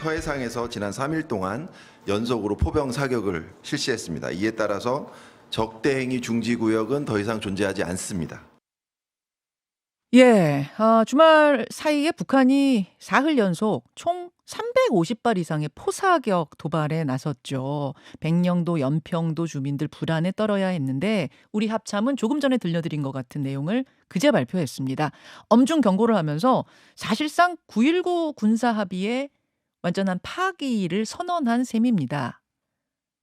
서해상에서 지난 3일 동안 연속으로 포병 사격을 실시했습니다. 이에 따라서 적대행위 중지구역은 더 이상 존재하지 않습니다. 예, 주말 사이에 북한이 사흘 연속 총 350발 이상의 포사격 도발에 나섰죠. 백령도, 연평도 주민들 불안에 떨어야 했는데 우리 합참은 조금 전에 들려드린 것 같은 내용을 그제 발표했습니다. 엄중 경고를 하면서 사실상 9.19 군사합의에 완전한 파기를 선언한 셈입니다.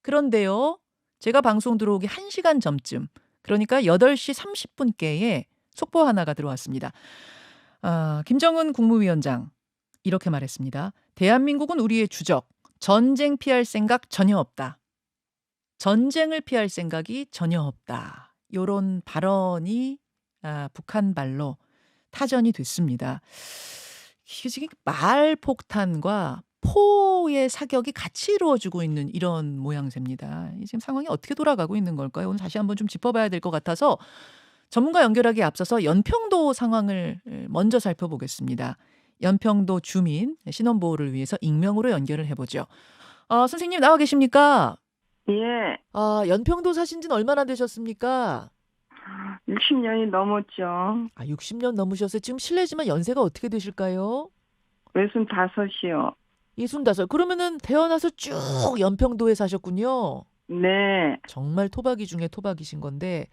그런데요, 제가 방송 들어오기 1시간 전쯤, 그러니까 8시 30분께에 속보 하나가 들어왔습니다. 김정은 국무위원장 이렇게 말했습니다. 대한민국은 우리의 주적, 전쟁 피할 생각 전혀 없다. 전쟁을 피할 생각이 전혀 없다. 이런 발언이 북한 발로 타전이 됐습니다. 이게 지금 말폭탄과 포의 사격이 같이 이루어지고 있는 이런 모양새입니다. 지금 상황이 어떻게 돌아가고 있는 걸까요? 오늘 다시 한번 좀 짚어봐야 될 것 같아서 전문가 연결하기에 앞서서 연평도 상황을 먼저 살펴보겠습니다. 연평도 주민 신원보호를 위해서 익명으로 연결을 해보죠. 선생님 나와 계십니까? 예, 연평도 사신 지는 얼마나 되셨습니까? 60년이 넘었죠. 60년 넘으셨어요. 지금 실례지만 연세가 어떻게 되실까요? 65이요. 65. 그러면은 태어나서 쭉 연평도에 사셨군요. 네, 정말 토박이 중에 토박이신 건데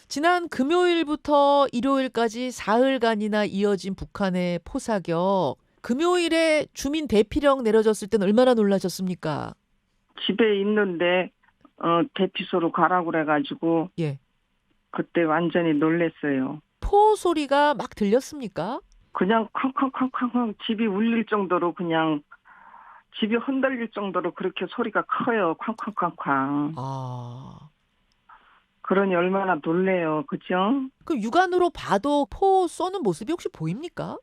지난 금요일부터 일요일까지 사흘간이나 이어진 북한의 포사격. 금요일에 주민 대피령 내려졌을 때는 얼마나 놀라셨습니까? 집에 있는데 대피소로 가라고 그래가지고 예. 그때 완전히 놀랬어요. 포 소리가 막 들렸습니까? 그냥 쾅쾅쾅쾅쾅 집이 울릴 정도로 그냥 집이 흔들릴 정도로 그렇게 소리가 커요. 쾅쾅쾅쾅. 그러니 얼마나 놀래요. 그죠? 그 육안으로 봐도 포 쏘는 모습이 혹시 보입니까?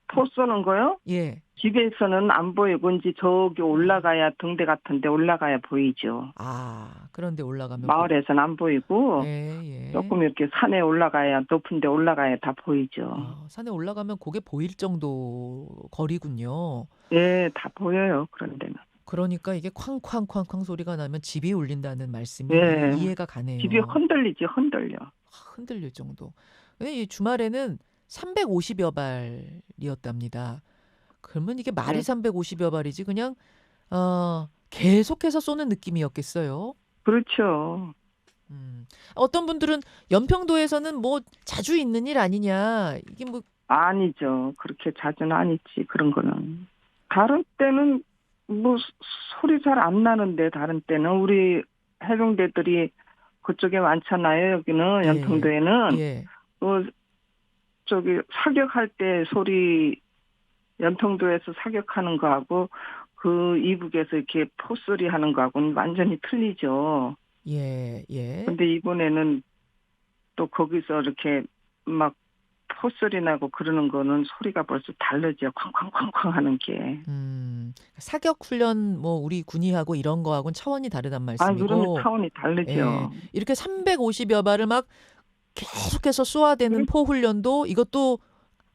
포 쏘는 거요? 예. 집에서는 안 보이고 이제 저기 올라가야 등대 같은 데 올라가야 보이죠. 그런데 올라가면 마을에서는 안 보이고 예. 조금 이렇게 산에 올라가야 높은 데 올라가야 다 보이죠. 산에 올라가면 그게 보일 정도 거리군요. 예, 다 보여요. 그런 데는. 그러니까 이게 쾅쾅쾅쾅 소리가 나면 집이 울린다는 말씀이 예. 이해가 가네요. 집이 흔들리지 흔들려. 흔들릴 정도. 이 주말에는 350여 발이었답니다. 그러면 이게 말이 350여 발이지 그냥 계속해서 쏘는 느낌이었겠어요. 그렇죠. 어떤 분들은 연평도에서는 뭐 자주 있는 일 아니냐. 이게 뭐 아니죠. 그렇게 자주는 아니지. 그런 거는. 다른 때는 뭐 소리 잘 안 나는데 다른 때는 우리 해병대들이 그쪽에 많잖아요. 여기는 연평도에는. 예. 저기 사격할 때 소리 연평도에서 사격하는 거하고 그 이북에서 이렇게 포소리 하는 거하고는 완전히 틀리죠. 예. 근데 이번에는 또 거기서 이렇게 막 포소리 나고 그러는 거는 소리가 벌써 다르죠. 쾅쾅쾅쾅 하는 게. 사격 훈련 뭐 우리 군의하고 이런 거하고는 차원이 다르단 말씀이고. 그러면 차원이 다르죠. 예. 이렇게 350여 발을 막 계속해서 쏘아대는 포 훈련도 이것도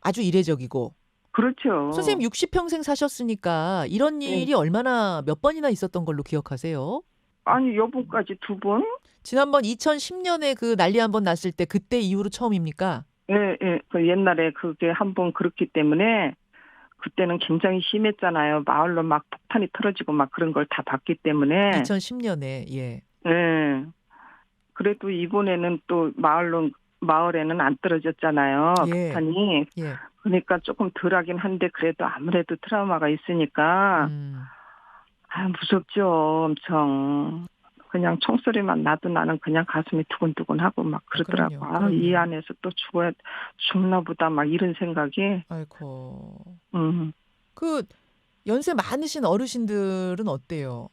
아주 이례적이고. 그렇죠. 선생님 60평생 사셨으니까 이런 일이 얼마나 몇 번이나 있었던 걸로 기억하세요? 아니 여분까지 2번? 지난번 2010년에 그 난리 한번 났을 때 그때 이후로 처음입니까? 예. 그 옛날에 그게 한번 그렇기 때문에 그때는 굉장히 심했잖아요. 마을로 막 폭탄이 터지고 막 그런 걸 다 봤기 때문에. 2010년에 예. 예. 그래도 이번에는 또 마을에는 안 떨어졌잖아요. 폭탄이. 예. 그러니까 조금 덜하긴 한데 그래도 아무래도 트라우마가 있으니까 무섭죠. 엄청. 그냥 총소리만 나도 나는 그냥 가슴이 두근두근하고 막 그러더라고. 그럼요. 이 안에서 또 죽나 보다 막 이런 생각이. 아이고. 그 연세 많으신 어르신들은 어때요?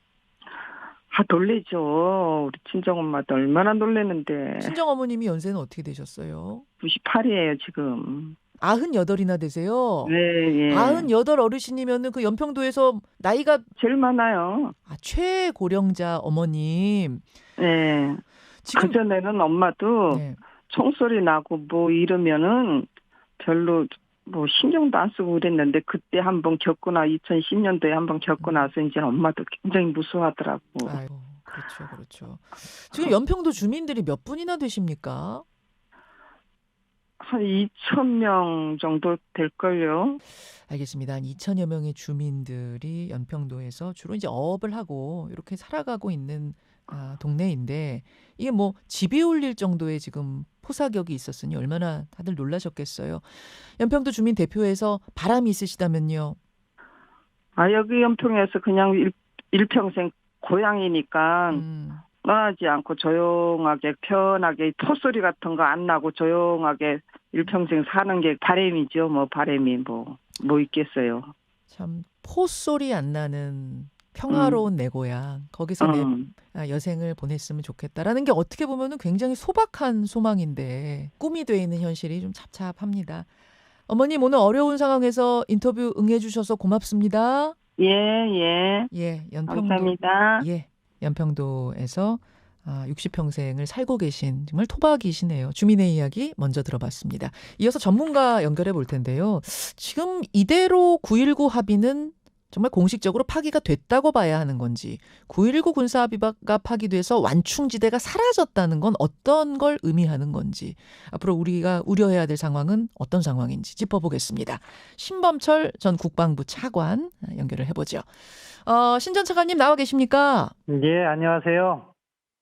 놀래죠. 우리 친정엄마도 얼마나 놀래는데. 친정어머님이 연세는 어떻게 되셨어요? 98이에요 지금. 98이나 되세요? 네. 98 어르신이면은 그 연평도에서 나이가 제일 많아요. 최고령자 어머님. 네. 그전에는 엄마도 총소리 나고 뭐 이러면은 별로 뭐 신경도 안 쓰고 그랬는데 그때 한번 겪고 2010년도에 한번 겪고 나서 이제 엄마도 굉장히 무서워하더라고. 아이고, 그렇죠. 지금 연평도 주민들이 몇 분이나 되십니까? 한 2,000명 정도 될걸요. 알겠습니다. 한 2천여 명의 주민들이 연평도에서 주로 이제 어업을 하고 이렇게 살아가고 있는 동네인데 이게 뭐 집이 울릴 정도의 지금 포사격이 있었으니 얼마나 다들 놀라셨겠어요. 연평도 주민 대표에서 바람이 있으시다면요. 여기 연평에서 그냥 일평생 고향이니까 음, 떠나지 않고 조용하게 편하게 토소리 같은 거 안 나고 조용하게 일평생 사는 게 바람이죠. 뭐 바람이 뭐 있겠어요. 참 포소리 안 나는 평화로운 내 고향 거기서 내 여생을 보냈으면 좋겠다라는 게 어떻게 보면은 굉장히 소박한 소망인데 꿈이 돼 있는 현실이 좀 잡잡합니다. 어머님 오늘 어려운 상황에서 인터뷰 응해주셔서 고맙습니다. 예. 예, 감사합니다. 연평도에서 60평생을 살고 계신 정말 토박이시네요. 주민의 이야기 먼저 들어봤습니다. 이어서 전문가 연결해 볼 텐데요. 지금 이대로 9.19 합의는 정말 공식적으로 파기가 됐다고 봐야 하는 건지 9.19 군사합의가 파기돼서 완충지대가 사라졌다는 건 어떤 걸 의미하는 건지 앞으로 우리가 우려해야 될 상황은 어떤 상황인지 짚어보겠습니다. 신범철 전 국방부 차관 연결을 해보죠. 신 전 차관님 나와 계십니까? 예, 안녕하세요.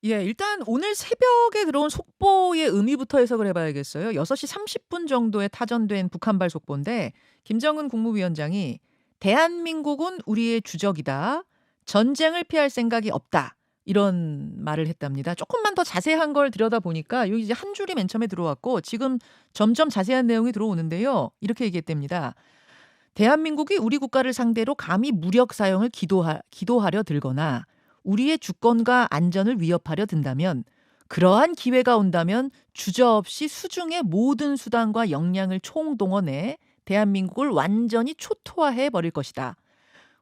예, 일단 오늘 새벽에 들어온 속보의 의미부터 해석을 해봐야겠어요. 6시 30분 정도에 타전된 북한발 속보인데 김정은 국무위원장이 대한민국은 우리의 주적이다. 전쟁을 피할 생각이 없다. 이런 말을 했답니다. 조금만 더 자세한 걸 들여다보니까 여기 이제 한 줄이 맨 처음에 들어왔고 지금 점점 자세한 내용이 들어오는데요. 이렇게 얘기했답니다. 대한민국이 우리 국가를 상대로 감히 무력 사용을 기도하려 들거나 우리의 주권과 안전을 위협하려 든다면 그러한 기회가 온다면 주저없이 수중의 모든 수단과 역량을 총동원해 대한민국을 완전히 초토화해 버릴 것이다.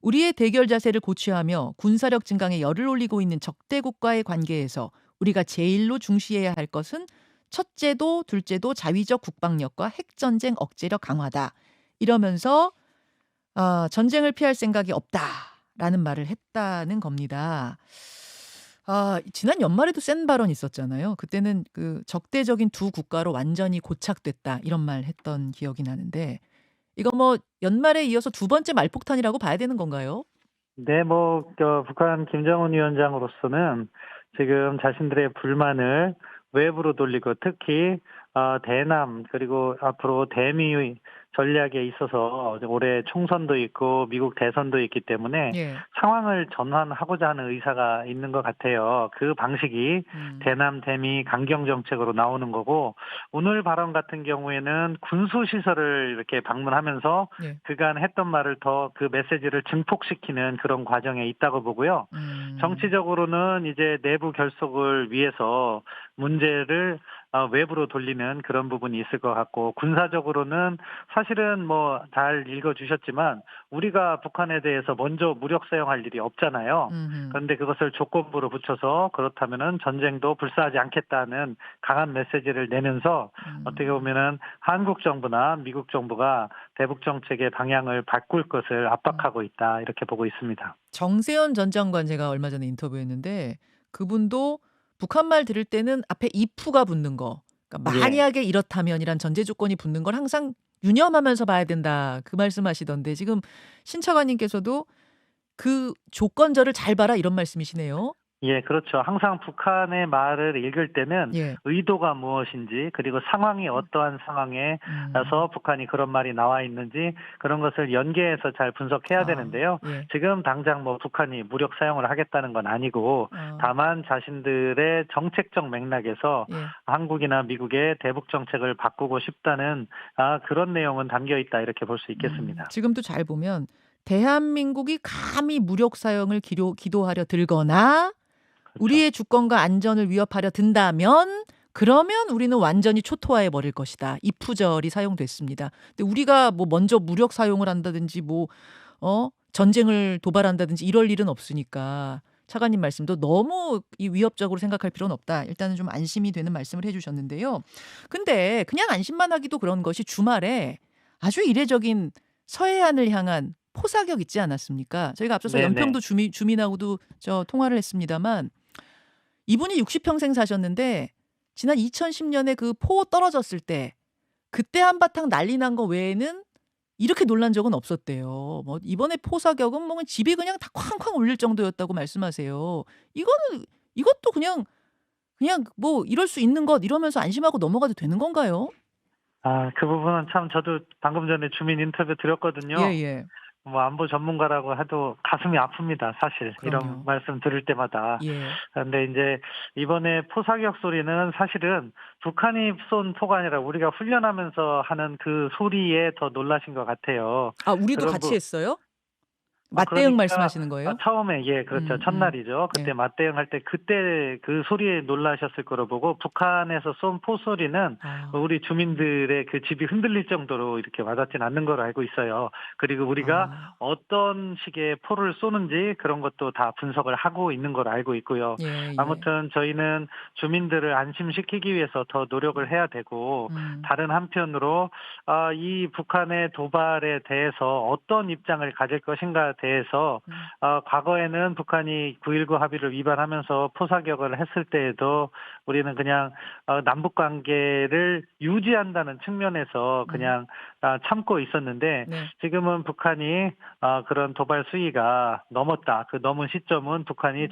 우리의 대결 자세를 고취하며 군사력 증강에 열을 올리고 있는 적대국과의 관계에서 우리가 제일로 중시해야 할 것은 첫째도 둘째도 자위적 국방력과 핵전쟁 억제력 강화다. 이러면서 전쟁을 피할 생각이 없다라는 말을 했다는 겁니다. 지난 연말에도 센 발언 있었잖아요. 그때는 그 적대적인 두 국가로 완전히 고착됐다 이런 말 했던 기억이 나는데 이거 뭐 연말에 이어서 두 번째 말폭탄이라고 봐야 되는 건가요? 네, 북한 김정은 위원장으로서는 지금 자신들의 불만을 외부로 돌리고 특히 대남 그리고 앞으로 대미 전략에 있어서 올해 총선도 있고 미국 대선도 있기 때문에 예. 상황을 전환하고자 하는 의사가 있는 것 같아요. 그 방식이 대남 대미 강경 정책으로 나오는 거고 오늘 발언 같은 경우에는 군수시설을 이렇게 방문하면서 예. 그간 했던 말을 더 그 메시지를 증폭시키는 그런 과정에 있다고 보고요. 정치적으로는 이제 내부 결속을 위해서 문제를 외부로 돌리는 그런 부분이 있을 것 같고 군사적으로는 사실은 뭐 잘 읽어주셨지만 우리가 북한에 대해서 먼저 무력 사용할 일이 없잖아요. 그런데 그것을 조건부로 붙여서 그렇다면은 전쟁도 불사하지 않겠다는 강한 메시지를 내면서 어떻게 보면은 한국 정부나 미국 정부가 대북 정책의 방향을 바꿀 것을 압박하고 있다 이렇게 보고 있습니다. 정세현 전 장관 제가 얼마 전에 인터뷰했는데 그분도 북한 말 들을 때는 앞에 if가 붙는 거. 그러니까 만약에 이렇다면이란 전제 조건이 붙는 걸 항상 유념하면서 봐야 된다. 그 말씀하시던데 지금 신 차관님께서도 그 조건절을 잘 봐라 이런 말씀이시네요. 예, 그렇죠. 항상 북한의 말을 읽을 때는 예. 의도가 무엇인지 그리고 상황이 어떠한 상황에서 북한이 그런 말이 나와 있는지 그런 것을 연계해서 잘 분석해야 되는데요. 예. 지금 당장 뭐 북한이 무력 사용을 하겠다는 건 아니고 다만 자신들의 정책적 맥락에서 예. 한국이나 미국의 대북 정책을 바꾸고 싶다는 그런 내용은 담겨 있다 이렇게 볼 수 있겠습니다. 지금도 잘 보면 대한민국이 감히 무력 사용을 기도하려 들거나 우리의 주권과 안전을 위협하려 든다면 그러면 우리는 완전히 초토화해 버릴 것이다. if절이 사용됐습니다. 근데 우리가 뭐 먼저 무력 사용을 한다든지 전쟁을 도발한다든지 이럴 일은 없으니까 차관님 말씀도 너무 위협적으로 생각할 필요는 없다. 일단은 좀 안심이 되는 말씀을 해주셨는데요. 근데 그냥 안심만 하기도 그런 것이 주말에 아주 이례적인 서해안을 향한 포사격 있지 않았습니까? 저희가 앞서서 네네. 연평도 주민하고도 통화를 했습니다만 이분이 60평생 사셨는데 지난 2010년에 그 포 떨어졌을 때 그때 한바탕 난리 난 거 외에는 이렇게 놀란 적은 없었대요. 뭐 이번에 포사격은 뭐 집이 그냥 다 쾅쾅 울릴 정도였다고 말씀하세요. 이것도 그냥 뭐 이럴 수 있는 것 이러면서 안심하고 넘어가도 되는 건가요? 그 부분은 참 저도 방금 전에 주민 인터뷰 드렸거든요. 예예. 뭐 안보 전문가라고 해도 가슴이 아픕니다, 사실. 이런 그럼요. 말씀 들을 때마다. 예. 그런데 이제 이번에 포사격 소리는 사실은 북한이 쏜 포가 아니라 우리가 훈련하면서 하는 그 소리에 더 놀라신 것 같아요. 아 우리도 그런 같이 부 했어요? 맞대응 말씀하시는 거예요? 처음에 그렇죠. 첫날이죠. 그때 예. 맞대응할 때 그때 그 소리에 놀라셨을 거로 보고 북한에서 쏜 포소리는 아. 우리 주민들의 그 집이 흔들릴 정도로 이렇게 와닿진 않는 걸로 알고 있어요. 그리고 우리가 아. 어떤 식의 포를 쏘는지 그런 것도 다 분석을 하고 있는 걸 알고 있고요. 예. 아무튼 저희는 주민들을 안심시키기 위해서 더 노력을 해야 되고 다른 한편으로 이 북한의 도발에 대해서 어떤 입장을 가질 것인가 대해서 과거에는 북한이 9.19 합의를 위반하면서 포사격을 했을 때에도 우리는 그냥 남북 관계를 유지한다는 측면에서 그냥 참고 있었는데 네. 지금은 북한이 그런 도발 수위가 넘었다. 그 넘은 시점은 북한이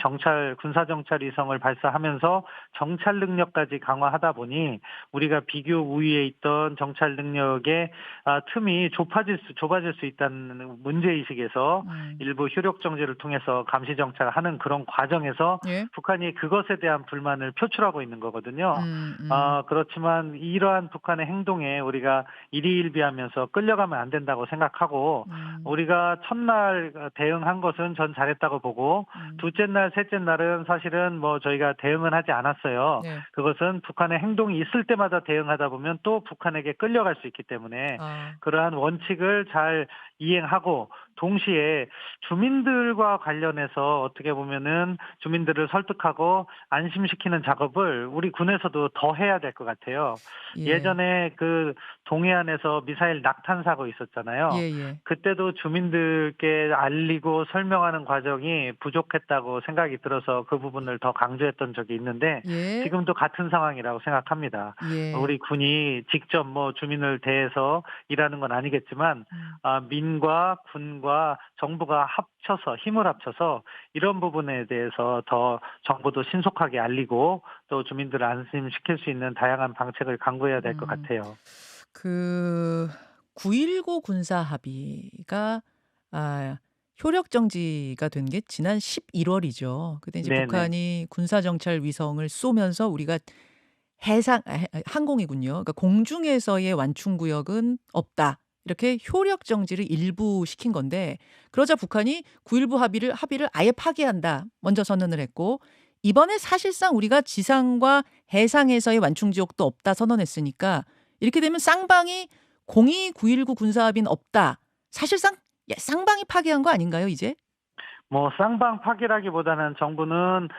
군사 정찰 위성을 발사하면서 정찰 능력까지 강화하다 보니 우리가 비교 우위에 있던 정찰 능력의 틈이 좁아질 수 있다는 문제의식에서 일부 효력 정지를 통해서 감시 정찰하는 그런 과정에서 예. 북한이 그것에 대한 불만을 표출하고 있는 거거든요. 음. 그렇지만 이러한 북한의 행동에 우리가 일희일비하면서 끌려가면 안 된다고 생각하고 우리가 첫날 대응한 것은 전 잘했다고 보고 둘째 날, 셋째 날은 사실은 뭐 저희가 대응은 하지 않았어요. 네. 그것은 북한의 행동이 있을 때마다 대응하다 보면 또 북한에게 끌려갈 수 있기 때문에 그러한 원칙을 잘 이행하고 동시에 주민들과 관련해서 어떻게 보면은 주민들을 설득하고 안심시키는 작업을 우리 군에서도 더 해야 될 것 같아요. 예. 예전에 그 동해안에서 미사일 낙탄 사고 있었잖아요. 예예. 그때도 주민들께 알리고 설명하는 과정이 부족했다고 생각이 들어서 그 부분을 더 강조했던 적이 있는데 예. 지금도 같은 상황이라고 생각합니다. 예. 우리 군이 직접 뭐 주민을 대해서 일하는 건 아니겠지만 민과 군과 정부가 힘을 합쳐서 이런 부분에 대해서 더 정부도 신속하게 알리고 또 주민들을 안심시킬 수 있는 다양한 방책을 강구해야 될 것 같아요. 그 9.19 군사 합의가 효력 정지가 된 게 지난 11월이죠. 그때 이제 네네. 북한이 군사 정찰 위성을 쏘면서 우리가 항공이군요. 그러니까 공중에서의 완충 구역은 없다. 이렇게 효력 정지를 일부 시킨 건데 그러자 북한이 9.19 합의를 아예 파기한다. 먼저 선언을 했고 이번에 사실상 우리가 지상과 해상에서의 완충 지역도 없다 선언했으니까 이렇게 되면 쌍방이 9.19 군사 합의는 없다. 사실상 쌍방이 파기한 거 아닌가요, 이제? 뭐 쌍방 파기라기보다는 정부는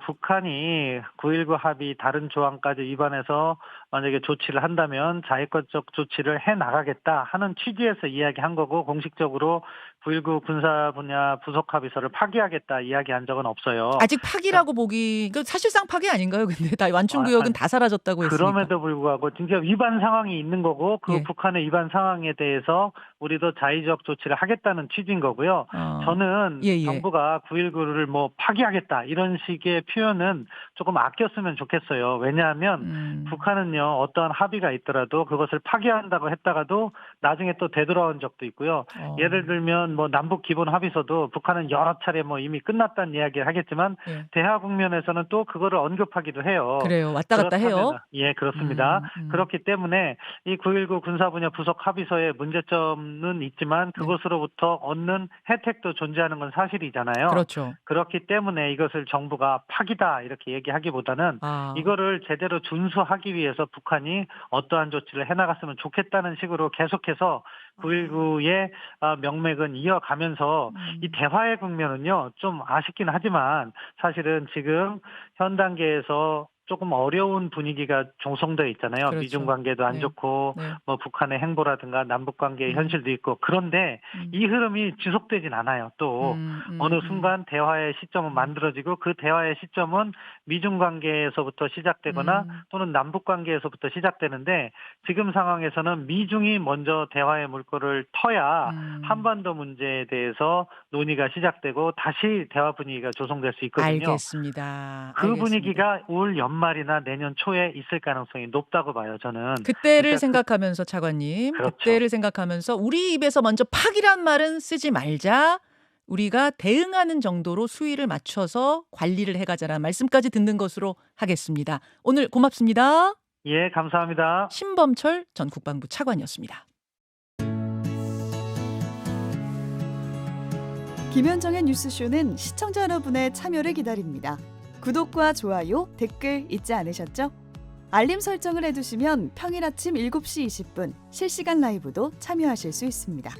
북한이 9.19 합의 다른 조항까지 위반해서 만약에 조치를 한다면 자위권적 조치를 해나가겠다 하는 취지에서 이야기한 거고 공식적으로 9.19 군사 분야 부속 합의서를 파기하겠다 이야기한 적은 없어요. 아직 파기라고 보기 사실상 파기 아닌가요? 근데 다 완충 구역은 다 사라졌다고 했으니까. 그럼에도 불구하고 진짜 위반 상황이 있는 거고 그 예. 북한의 위반 상황에 대해서 우리도 자의적 조치를 하겠다는 취지인 거고요. 저는 예. 정부가 9.19를 뭐 파기하겠다 이런 식의 표현은 조금 아꼈으면 좋겠어요. 왜냐하면 북한은요 어떠한 합의가 있더라도 그것을 파기한다고 했다가도 나중에 또 되돌아온 적도 있고요. 예를 들면 뭐 남북 기본 합의서도 북한은 여러 차례 뭐 이미 끝났다는 이야기를 하겠지만 예. 대화 국면에서는 또 그거를 언급하기도 해요. 그래요. 왔다 갔다 해요. 예, 그렇습니다. 그렇기 때문에 이 9.19 군사 분야 부속 합의서의 문제점은 있지만 그것으로부터 얻는 혜택도 존재하는 건 사실이잖아요. 그렇죠. 그렇기 때문에 이것을 정부가 파기다 이렇게 얘기하기보다는 이거를 제대로 준수하기 위해서 북한이 어떠한 조치를 해나갔으면 좋겠다는 식으로 계속해서 9.19의 명맥은 이어가면서 이 대화의 국면은요 좀 아쉽긴 하지만 사실은 지금 현 단계에서 조금 어려운 분위기가 조성되어 있잖아요. 그렇죠. 미중 관계도 안 네. 좋고 네. 뭐 북한의 행보라든가 남북 관계의 현실도 있고 그런데 이 흐름이 지속되진 않아요. 또 어느 순간 대화의 시점은 만들어지고 그 대화의 시점은 미중 관계에서부터 시작되거나 또는 남북 관계에서부터 시작되는데 지금 상황에서는 미중이 먼저 대화의 물꼬를 터야 한반도 문제에 대해서 논의가 시작되고 다시 대화 분위기가 조성될 수 있거든요. 알겠습니다. 그 분위기가 올 연말이나 내년 초에 있을 가능성이 높다고 봐요, 저는. 그때를 그러니까 생각하면서 차관님, 그렇죠. 그때를 생각하면서 우리 입에서 먼저 팍이란 말은 쓰지 말자. 우리가 대응하는 정도로 수위를 맞춰서 관리를 해가자라는 말씀까지 듣는 것으로 하겠습니다. 오늘 고맙습니다. 예, 감사합니다. 신범철 전 국방부 차관이었습니다. 김현정의 뉴스쇼는 시청자 여러분의 참여를 기다립니다. 구독과 좋아요, 댓글 잊지 않으셨죠? 알림 설정을 해두시면 평일 아침 7시 20분 실시간 라이브도 참여하실 수 있습니다.